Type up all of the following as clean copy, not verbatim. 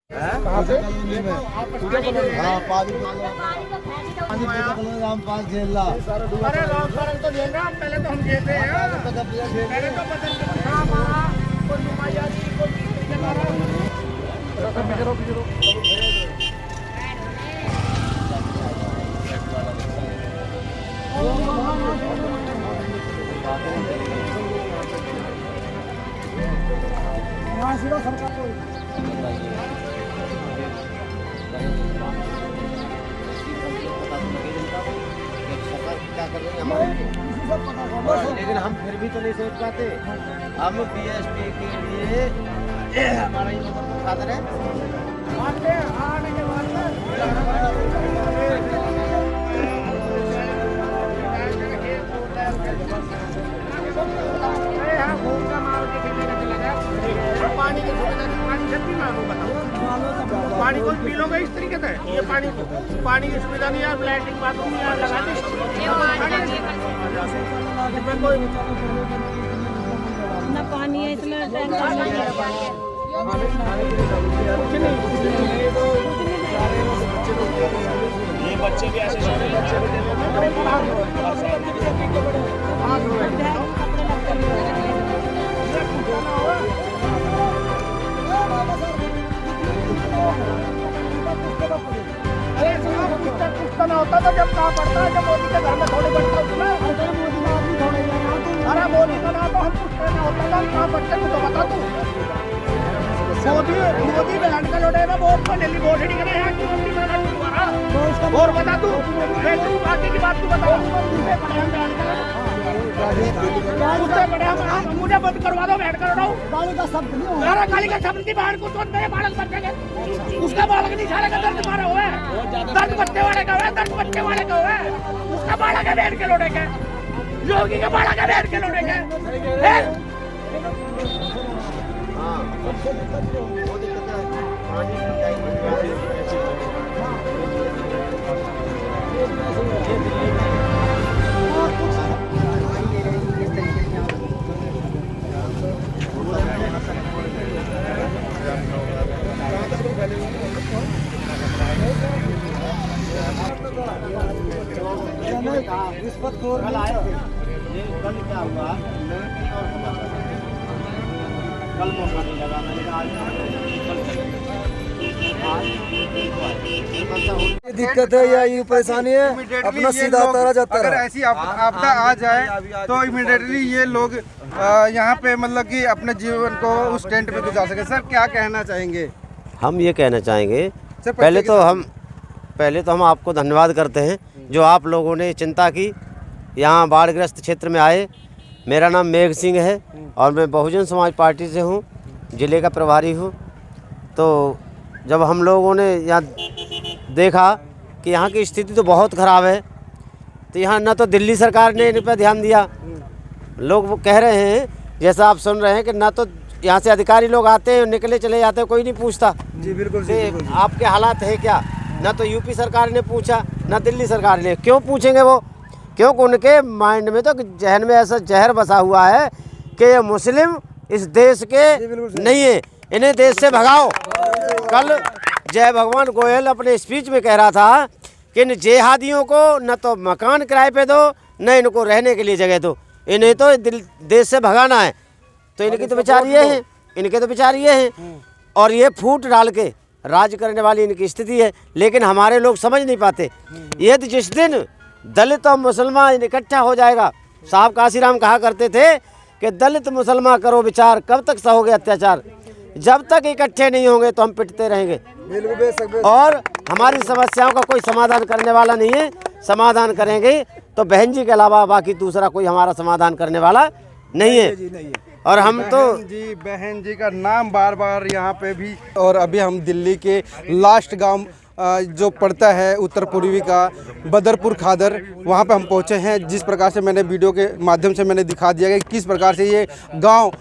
कहाँ से? हाँ, पानी राम पास झेल रहा। अरे राम पारंग तो झेल रहा, पहले तो हम झेलते हैं। पहले तो बदल हमारा कोई नुमाइया जी कोई सरकार को क्या कर रहे हैं लेकिन हम फिर भी तो नहीं सोच पाते। हम बीएसपी के लिए हमारा ये साधन है। आने के बाद पानी की पानी को पी लोगे इस तरीके से। ये पानी की सुविधा नहीं है, लैट्रिन बाथरूम नहीं है, लगा दी ना पानी है इसमें। ये बच्चे भी ऐसे पुछता होता था जब कहाँ पड़ता है, जब मोदी के घर में थोड़ी बढ़ता उसमें। अरे मोदी का नाम तो हम पूछते नहीं होता था, कहाँ पड़ते तू तो बता तू। मोदी बहन का लौटे ना वोट को डेली वोट नहीं करे यहाँ की मोदी का तुम्हारा और बता तू बाकी की बात तू बता। मुझे बंद करवा दो, बैठ कर रहा हूँ। गाली का शब्द की बाहर को तो मेरे बालक बच्चे उसका बालक नहीं सारे का दर्द मारा हुआ है। दर्द बच्चे वाले का है, दर्द बच्चे वाले का है। उसका बालक है बैठ के लौटे के, योगी का बालक है बैठ के लौटे के। रिश्वतखोर कल आए थे। ये कल क्या हुआ, कल मौका नहीं लगा, मैंने कहा ये दिक्कत है या ये परेशानी है, अपना सीधा तारा जाता है। अगर ऐसी आपदा आ जाए तो इमीडिएटली ये लोग यहाँ पे मतलब कि अपने जीवन को उस टेंट पे गुजार सके। सर क्या कहना चाहेंगे? हम ये कहना चाहेंगे, पहले तो हम आपको धन्यवाद करते हैं जो आप लोगों ने चिंता की, यहाँ बाढ़ग्रस्त क्षेत्र में आए। मेरा नाम मेघ सिंह है और मैं बहुजन समाज पार्टी से हूँ, ज़िले का प्रभारी हूँ। तो जब हम लोगों ने यहाँ देखा कि यहाँ की स्थिति तो बहुत ख़राब है, तो यहाँ न तो दिल्ली सरकार ने इन पर ध्यान दिया। लोग वो कह रहे हैं, जैसा आप सुन रहे हैं, कि न तो यहाँ से अधिकारी लोग आते हैं निकले चले जाते हैं, कोई नहीं पूछता जी बिल्कुल आपके हालात है क्या। ना तो यूपी सरकार ने पूछा, ना दिल्ली सरकार ने। क्यों पूछेंगे वो? क्योंकि उनके माइंड में तो जहन में ऐसा जहर बसा हुआ है कि ये मुस्लिम इस देश के नहीं है, इन्हें देश से भगाओ। कल जय भगवान गोयल अपने स्पीच में कह रहा था कि इन जिहादियों को न तो मकान किराए पे दो, न इनको रहने के लिए जगह दो, इन्हें तो देश से भगाना है। तो इनकी तो विचार ये है, इनके तो विचार ये हैं, और ये फूट डाल के राज करने वाली इनकी स्थिति है। लेकिन हमारे लोग समझ नहीं पाते। ये तो जिस दिन दलित और मुसलमान इकट्ठा हो जाएगा, साहब काशीराम कहा करते थे कि दलित मुसलमान करो विचार, कब तक सहोगे अत्याचार। जब तक इकट्ठे नहीं होंगे तो हम पिटते रहेंगे और हमारी समस्याओं का कोई समाधान करने वाला नहीं है। समाधान करेंगे तो बहन जी के अलावा बाकी दूसरा कोई हमारा समाधान करने वाला नहीं है। और हम तो बहन जी का नाम बार बार यहाँ पे भी। और अभी हम दिल्ली के लास्ट गांव जो पड़ता है उत्तर पूर्वी का बदरपुर खादर, वहाँ पे हम पहुँचे हैं। जिस प्रकार से मैंने वीडियो के माध्यम से मैंने दिखा दिया कि किस प्रकार से ये गांव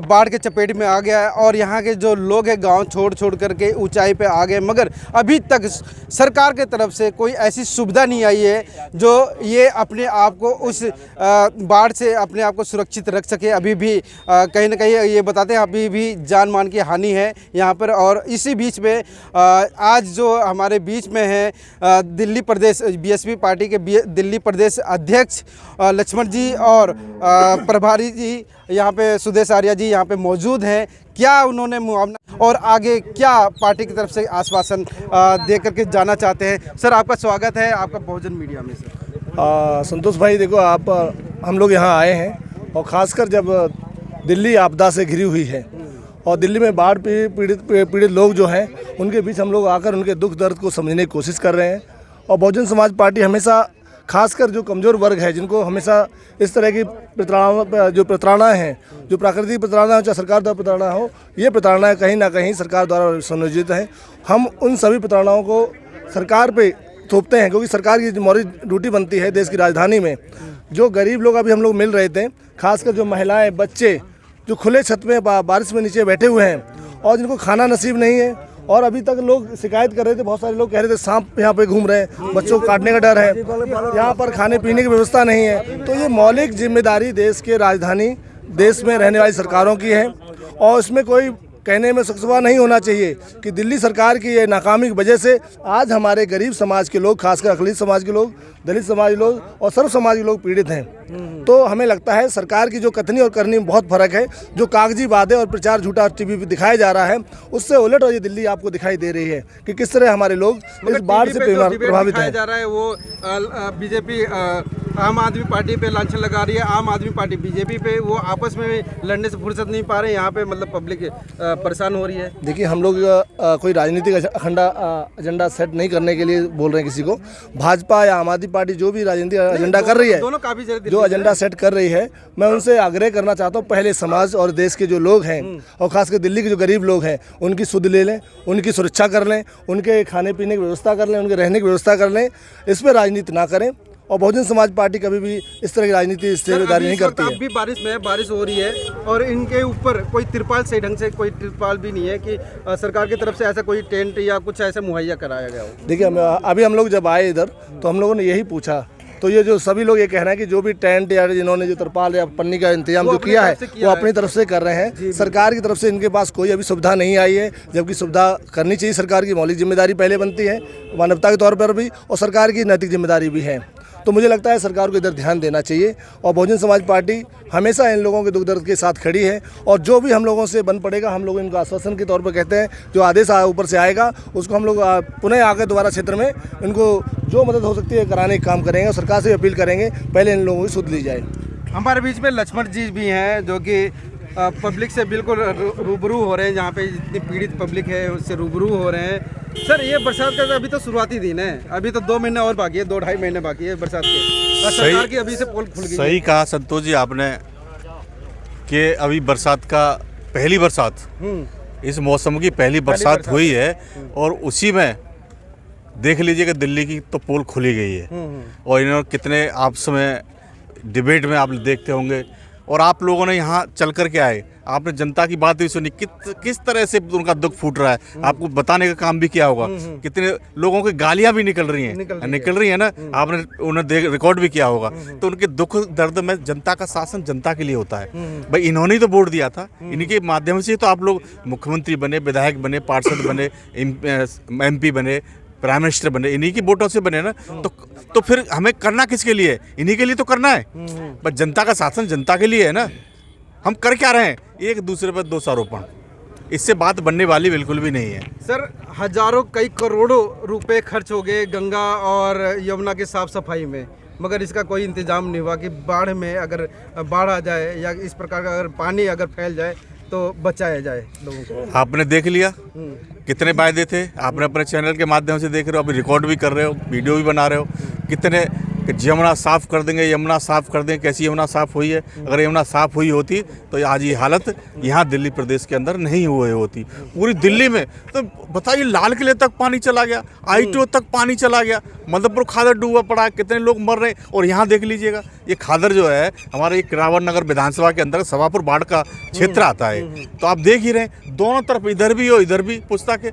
बाढ़ के चपेट में आ गया है और यहाँ के जो लोग हैं गांव छोड़ करके ऊंचाई पे आ गए, मगर अभी तक सरकार के तरफ से कोई ऐसी सुविधा नहीं आई है जो ये अपने आप को उस बाढ़ से अपने आप को सुरक्षित रख सके। अभी भी कहीं ना कहीं ये बताते हैं अभी भी जान मान की हानि है यहाँ पर। और इसी बीच में आज जो हमारे बीच में है दिल्ली प्रदेश बीएसपी पार्टी के दिल्ली प्रदेश अध्यक्ष लक्ष्मण जी और प्रभारी जी यहाँ पे सुदेश आर्या जी यहाँ पे मौजूद हैं। क्या उन्होंने मुआवजा और आगे क्या पार्टी की तरफ से आश्वासन दे करके जाना चाहते हैं। सर आपका स्वागत है आपका बहुजन मीडिया में। सर संतोष भाई देखो, आप हम लोग यहाँ आए हैं और ख़ासकर जब दिल्ली आपदा से घिरी हुई है और दिल्ली में बाढ़ पीड़ित लोग जो हैं उनके बीच हम लोग आकर उनके दुख दर्द को समझने की कोशिश कर रहे हैं। और बहुजन समाज पार्टी हमेशा खासकर जो कमज़ोर वर्ग है, जिनको हमेशा इस तरह की प्रताड़नाएँ हैं, जो प्राकृतिक प्रताड़ना हो चाहे सरकार द्वारा प्रताड़ना हो, ये प्रताड़नाएँ कहीं ना कहीं सरकार द्वारा संयोजित हैं। हम उन सभी प्रताड़नाओं को सरकार पे थोपते हैं क्योंकि सरकार की मौलिक ड्यूटी बनती है देश की राजधानी में। जो गरीब लोग अभी हम लोग मिल रहे थे, खासकर जो महिलाएँ बच्चे जो खुले छत में बारिश में नीचे बैठे हुए हैं और जिनको खाना नसीब नहीं है, और अभी तक लोग शिकायत कर रहे थे, बहुत सारे लोग कह रहे थे सांप यहाँ पे घूम रहे हैं, बच्चों को काटने का डर है, यहाँ पर खाने पीने की व्यवस्था नहीं है। तो ये मौलिक जिम्मेदारी देश के राजधानी देश में रहने वाली सरकारों की है और इसमें कोई कहने में शख्सवा नहीं होना चाहिए कि दिल्ली सरकार की ये नाकामी की वजह से आज हमारे गरीब समाज के लोग, खासकर अखिलेश समाज के लोग, दलित समाज लोग और सर्व समाज के लोग पीड़ित हैं। तो हमें लगता है सरकार की जो कथनी और करनी में बहुत फर्क है। जो कागजी वादे और प्रचार झूठा टीवी पे दिखाया जा रहा है उससे उलट और ये दिल्ली आपको दिखाई दे रही है कि किस तरह हमारे लोग इस बाढ़ से प्रभावित हैं। जा रहा है वो बीजेपी आम आदमी पार्टी पे लांछन लगा रही है, आम आदमी पार्टी बीजेपी पे, वो आपस में लड़ने से फुर्सत नहीं पा रहे, यहाँ पे मतलब पब्लिक परेशान हो रही है। देखिए, हम लोग कोई राजनीतिक एजेंडा सेट नहीं करने के लिए बोल रहे हैं किसी को। भाजपा या आम आदमी पार्टी जो भी राजनीतिक एजेंडा कर रही है, दोनों काफी जो एजेंडा सेट कर रही है, मैं उनसे आग्रह करना चाहता हूँ पहले समाज और देश के जो लोग हैं और खासकर दिल्ली के जो गरीब लोग हैं उनकी सुध ले लें, उनकी सुरक्षा कर लें, उनके खाने पीने की व्यवस्था कर लें, उनके रहने की व्यवस्था कर लें। इस पर राजनीति ना करें और बहुजन समाज पार्टी कभी भी इस तरह की राजनीति सेवादारी नहीं करती है। अभी बारिश में बारिश हो रही है और इनके ऊपर कोई तिरपाल सही ढंग से कोई तिरपाल भी नहीं है कि सरकार की तरफ से ऐसा कोई टेंट या कुछ ऐसा मुहैया कराया गया हो। देखिए, अभी हम लोग जब आए इधर तो हम लोगों ने यही पूछा, तो ये जो सभी लोग ये कह रहे हैं कि जो भी टेंट या जिन्होंने जो तिरपाल या पन्नी का इंतजाम जो किया है वो अपनी तरफ से कर रहे हैं। सरकार की तरफ से इनके पास कोई अभी सुविधा नहीं आई है, जबकि सुविधा करनी चाहिए। सरकार की मौलिक जिम्मेदारी पहले बनती है मानवता के तौर पर भी, और सरकार की नैतिक जिम्मेदारी भी है। तो मुझे लगता है सरकार को इधर ध्यान देना चाहिए और बहुजन समाज पार्टी हमेशा इन लोगों के दुख दर्द के साथ खड़ी है। और जो भी हम लोगों से बन पड़ेगा, हम लोग इनको आश्वासन के तौर पर कहते हैं, जो आदेश ऊपर से आएगा उसको हम लोग पुनः आकर दोबारा क्षेत्र में इनको जो मदद हो सकती है कराने का काम करेंगे और सरकार से अपील करेंगे पहले इन लोगों की सुध ली जाए। हमारे बीच में लक्ष्मण जी भी हैं जो कि पब्लिक से बिल्कुल रूबरू हो रहे हैं, जहाँ पे जितनी पीड़ित पब्लिक है उससे रूबरू हो रहे हैं। सर, ये बरसात का अभी तो शुरुआती दिन है, अभी तो 2 महीने और बाकी है, 2-2.5 महीने बाकी है बरसात के। सरकार की अभी से पोल खुल गई। सही कहा संतोष जी आपने कि अभी बरसात का पहली बरसात, इस मौसम की पहली बरसात हुई है और उसी में देख लीजिए कि दिल्ली की तो पोल खुली गई है और इन्होंने कितने आपस में डिबेट में आप देखते होंगे और आप लोगों ने यहाँ चल कर के आए, आपने जनता की बात भी सुनी, किस तरह से उनका दुख फूट रहा है, आपको बताने का काम भी किया होगा। कितने लोगों की गालियाँ भी निकल रही हैं ना, आपने उन्हें रिकॉर्ड भी किया होगा। तो उनके दुख दर्द में जनता का शासन जनता के लिए होता है। भाई इन्होंने ही तो वोट दिया था, इन्हीं के माध्यम से तो आप लोग मुख्यमंत्री बने, विधायक बने, पार्षद बने, MP बने, प्राइम मिनिस्टर बने, इन्हीं की वोटों से बने ना। तो फिर हमें करना किसके लिए? इन्हीं के लिए तो करना है। बस जनता का शासन जनता के लिए है ना। हम कर क्या रहे हैं? एक दूसरे पर दोषारोपण, इससे बात बनने वाली बिल्कुल भी नहीं है। सर, हजारों कई करोड़ों रुपए खर्च हो गए गंगा और यमुना के साफ सफाई में, मगर इसका कोई इंतजाम नहीं हुआ कि बाढ़ में अगर बाढ़ आ जाए या इस प्रकार का अगर पानी अगर फैल जाए तो बचाया जाए लोगों को। आपने देख लिया कितने वायदे थे, आपने अपने चैनल के माध्यम से देख रहे हो, अभी रिकॉर्ड भी कर रहे हो, वीडियो भी बना रहे हो, कितने कि यमुना साफ़ कर देंगे, यमुना साफ़ कर देंगे। कैसी यमुना साफ़ हुई है? अगर यमुना साफ़ हुई होती तो आज ये हालत यहाँ दिल्ली प्रदेश के अंदर नहीं हुई होती। पूरी दिल्ली में तो बताइए, लाल किले तक पानी चला गया, ITO तक पानी चला गया, मधुपुर खादर डूबा पड़ा, कितने लोग मर रहे हैं। और यहाँ देख लीजिएगा, ये खादर जो है हमारे किरावन नगर विधानसभा के अंदर सभापुर बाढ़ का क्षेत्र आता है। तो आप देख ही रहे हैं, दोनों तरफ इधर भी और इधर भी पुस्ता के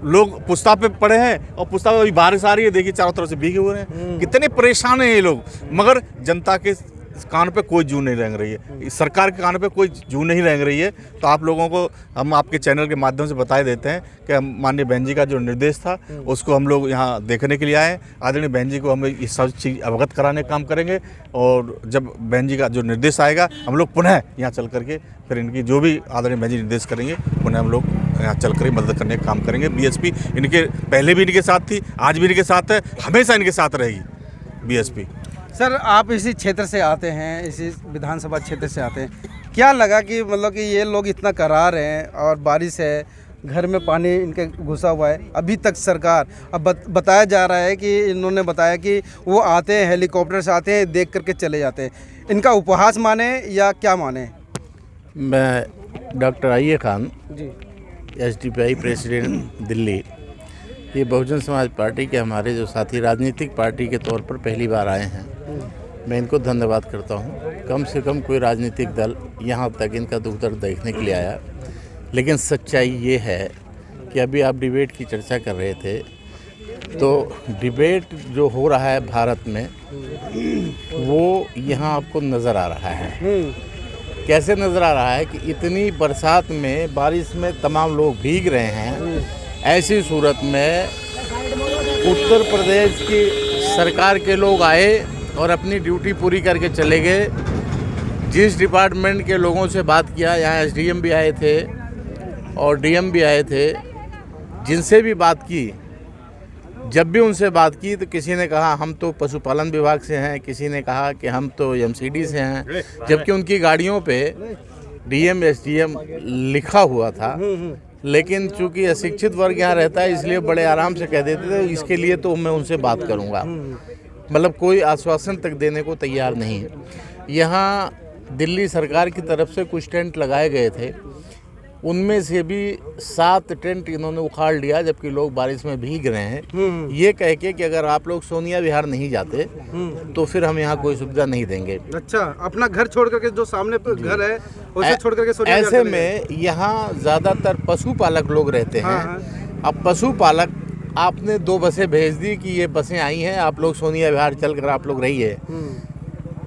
लोग पुस्ता पे पड़े हैं, और पुस्ता पे अभी बारिश आ रही है, देखिए चारों तरफ से भीगे हुए हैं। कितने परेशान हैं ये लोग, मगर जनता के कान पे कोई जू नहीं रेंग रही है, सरकार के कान पे कोई जू नहीं रेंग रही है। तो आप लोगों को हम आपके चैनल के माध्यम से बता देते हैं कि माननीय बहन जी का जो निर्देश था उसको हम लोग यहाँ देखने के लिए आए। आदरणीय बहन जी को हम ये सब चीज़ अवगत कराने का काम करेंगे, और जब बहन जी का जो निर्देश आएगा हम लोग पुनः यहाँ चल करके फिर इनकी जो भी आदरणीय बहन जी निर्देश करेंगे पुनः हम लोग यहाँ चल कर मदद करने का काम करेंगे। BSP इनके पहले भी इनके साथ थी, आज भी इनके साथ है, हमेशा इनके साथ रहेगी BSP। सर, आप इसी क्षेत्र से आते हैं, इसी विधानसभा क्षेत्र से आते हैं, क्या लगा कि मतलब कि ये लोग इतना करा रहे हैं और बारिश है, घर में पानी इनके घुसा हुआ है, अभी तक सरकार, अब बताया जा रहा है कि इन्होंने बताया कि वो आते हैं, हेलीकॉप्टर से आते हैं, देख करके चले जाते हैं। इनका उपहास माने या क्या माने? मैं डॉक्टर आइए खान जी, SDPI प्रेसिडेंट दिल्ली। ये बहुजन समाज पार्टी के हमारे जो साथी राजनीतिक पार्टी के तौर पर पहली बार आए हैं, मैं इनको धन्यवाद करता हूँ। कम से कम कोई राजनीतिक दल यहाँ तक इनका दुख दर्द देखने के लिए आया। लेकिन सच्चाई ये है कि अभी आप डिबेट की चर्चा कर रहे थे, तो डिबेट जो हो रहा है भारत में वो यहाँ आपको नज़र आ रहा है। कैसे नज़र आ रहा है कि इतनी बरसात में, बारिश में तमाम लोग भीग रहे हैं। ऐसी सूरत में उत्तर प्रदेश की सरकार के लोग आए और अपनी ड्यूटी पूरी करके चले गए। जिस डिपार्टमेंट के लोगों से बात किया, यहाँ SDM भी आए थे और DM भी आए थे, जिनसे भी बात की, जब भी उनसे बात की तो किसी ने कहा हम तो पशुपालन विभाग से हैं, किसी ने कहा कि हम तो MCD से हैं, जबकि उनकी गाड़ियों पे DM SDM लिखा हुआ था। लेकिन चूंकि अशिक्षित वर्ग यहाँ रहता है इसलिए बड़े आराम से कह देते थे इसके लिए तो मैं उनसे बात करूँगा। मतलब कोई आश्वासन तक देने को तैयार नहीं है। यहाँ दिल्ली सरकार की तरफ से कुछ टेंट लगाए गए थे, उनमें से भी 7 टेंट इन्होंने उखाड़ लिया, जबकि लोग बारिश में भीग रहे हैं, ये कह के कि अगर आप लोग सोनिया विहार नहीं जाते तो फिर हम यहाँ कोई सुविधा नहीं देंगे। अच्छा, अपना घर छोड़ करके, जो सामने पे घर है उसे छोड़ करके सोनिया विहार ऐसे में यहाँ ज़्यादातर पशुपालक लोग रहते हैं। अब पशुपालक, आपने 2 बसें भेज दी कि ये बसें आई हैं, आप लोग सोनिया विहार चल कर आप लोग रहिए।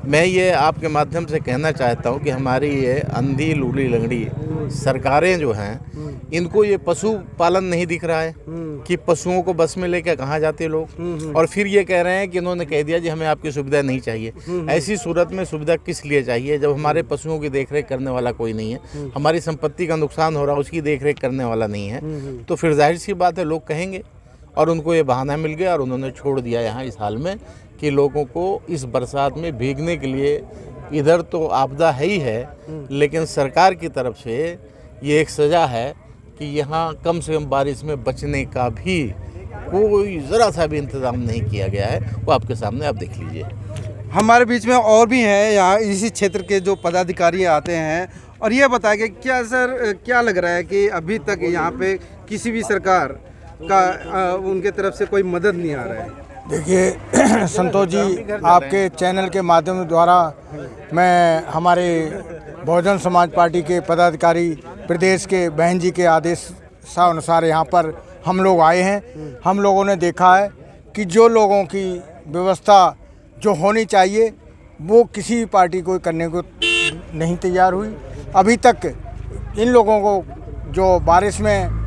मैं ये आपके माध्यम से कहना चाहता हूँ कि हमारी ये अंधी लूली लंगड़ी सरकारें जो हैं, इनको ये पशु पालन नहीं दिख रहा है कि पशुओं को बस में लेकर कहाँ जाते लोग, और फिर ये कह रहे हैं कि इन्होंने कह दिया जी हमें आपकी सुविधा नहीं चाहिए। ऐसी सूरत में सुविधा किस लिए चाहिए जब हमारे पशुओं की देखरेख करने वाला कोई नहीं है, हमारी संपत्ति का नुकसान हो रहा है उसकी देखरेख करने वाला नहीं है, तो फिर जाहिर सी बात है लोग कहेंगे। और उनको ये बहाना मिल गया और उन्होंने छोड़ दिया यहाँ इस हाल में कि लोगों को इस बरसात में भीगने के लिए, इधर तो आपदा है ही है, लेकिन सरकार की तरफ से ये एक सज़ा है कि यहाँ कम से कम बारिश में बचने का भी कोई ज़रा सा भी इंतज़ाम नहीं किया गया है। वो आपके सामने आप देख लीजिए। हमारे बीच में और भी हैं यहाँ इसी क्षेत्र के जो पदाधिकारी आते हैं, और ये बताएंगे क्या सर, क्या लग रहा है कि अभी तक यहाँ पे किसी भी सरकार का उनके तरफ से कोई मदद नहीं आ रहा है? देखिए संतोष जी, आपके चैनल के माध्यम द्वारा मैं हमारे बहुजन समाज पार्टी के पदाधिकारी प्रदेश के बहन जी के आदेशानुसार यहाँ पर हम लोग आए हैं। हम लोगों ने देखा है कि जो लोगों की व्यवस्था जो होनी चाहिए वो किसी पार्टी को करने को नहीं तैयार हुई। अभी तक इन लोगों को जो बारिश में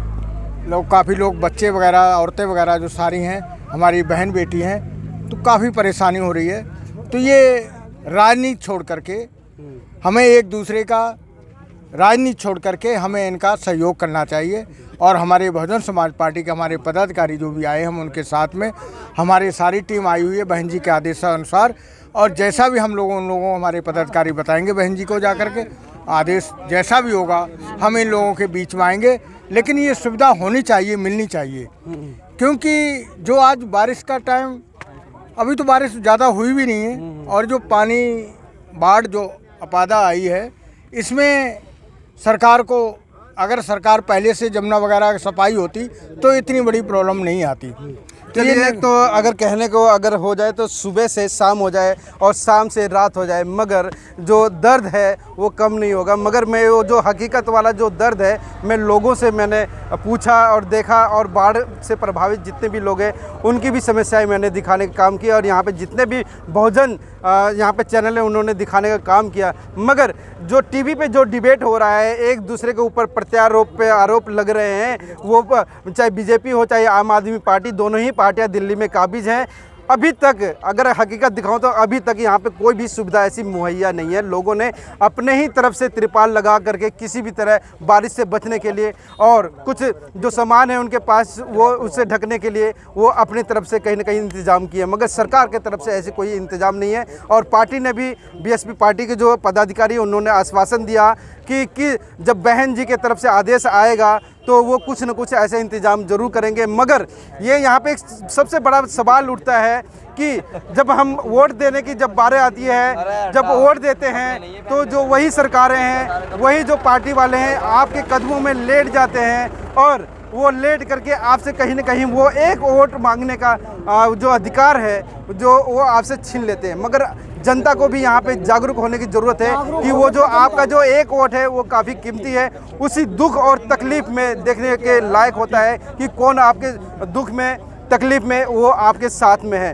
लोग, काफ़ी लोग, बच्चे वगैरह, औरतें वगैरह जो सारी हैं, हमारी बहन बेटी हैं, तो काफ़ी परेशानी हो रही है। तो ये राजनीति छोड़ करके हमें एक दूसरे का राजनीति छोड़ करके हमें इनका सहयोग करना चाहिए। और हमारे बहुजन समाज पार्टी के हमारे पदाधिकारी जो भी आए हम उनके साथ में हमारी सारी टीम आई हुई है बहन जी के आदेशानुसार। और जैसा भी हम लोगों उन लोगों को हमारे पदाधिकारी बताएंगे बहन जी को जा कर के, आदेश जैसा भी होगा हम इन लोगों के बीच में आएंगे। लेकिन ये सुविधा होनी चाहिए, मिलनी चाहिए, क्योंकि जो आज बारिश का टाइम अभी तो बारिश ज़्यादा हुई भी नहीं है और जो पानी बाढ़ जो आपदा आई है इसमें सरकार को, अगर सरकार पहले से जमुना वगैरह की सफाई होती तो इतनी बड़ी प्रॉब्लम नहीं आती। चलिए, तो अगर कहने को अगर हो जाए तो सुबह से शाम हो जाए और शाम से रात हो जाए, मगर जो दर्द है वो कम नहीं होगा। मगर मैं वो जो हकीकत वाला जो दर्द है, मैं लोगों से मैंने पूछा और देखा, और बाढ़ से प्रभावित जितने भी लोग हैं उनकी भी समस्याएं मैंने दिखाने का काम किया, और यहाँ पे जितने भी बहुजन यहाँ पे चैनल है उन्होंने दिखाने का काम किया। मगर जो टीवी पे जो डिबेट हो रहा है, एक दूसरे के ऊपर प्रत्यारोप पे आरोप लग रहे हैं, वो चाहे बीजेपी हो चाहे आम आदमी पार्टी, दोनों ही पार्टियां दिल्ली में काबिज हैं। अभी तक अगर हकीकत दिखाऊं तो अभी तक यहाँ पे कोई भी सुविधा ऐसी मुहैया नहीं है। लोगों ने अपने ही तरफ से तिरपाल लगा करके किसी भी तरह बारिश से बचने के लिए, और कुछ जो सामान है उनके पास वो उससे ढकने के लिए वो अपनी तरफ से कहीं ना कहीं इंतजाम किए, मगर सरकार के तरफ से ऐसे कोई इंतजाम नहीं है। और पार्टी ने भी, बीएसपी पार्टी के जो पदाधिकारी उन्होंने आश्वासन दिया कि जब बहन जी के तरफ से आदेश आएगा तो वो कुछ न कुछ ऐसे इंतजाम जरूर करेंगे। मगर ये यहाँ पे एक सबसे बड़ा सवाल उठता है कि जब हम वोट देने की जब बारी आती है, जब वोट देते हैं तो जो वही सरकारें हैं, वही जो पार्टी वाले हैं आपके कदमों में लेट जाते हैं, और वो लेट करके आपसे कहीं ना कहीं वो एक वोट मांगने का जो अधिकार है जो वो आपसे छीन लेते हैं। मगर जनता को भी यहाँ पे जागरूक होने की ज़रूरत है कि वो जो आपका जो एक वोट है वो काफ़ी कीमती है। उसी दुख और तकलीफ़ में देखने के लायक होता है कि कौन आपके दुख में, तकलीफ़ में वो आपके साथ में है।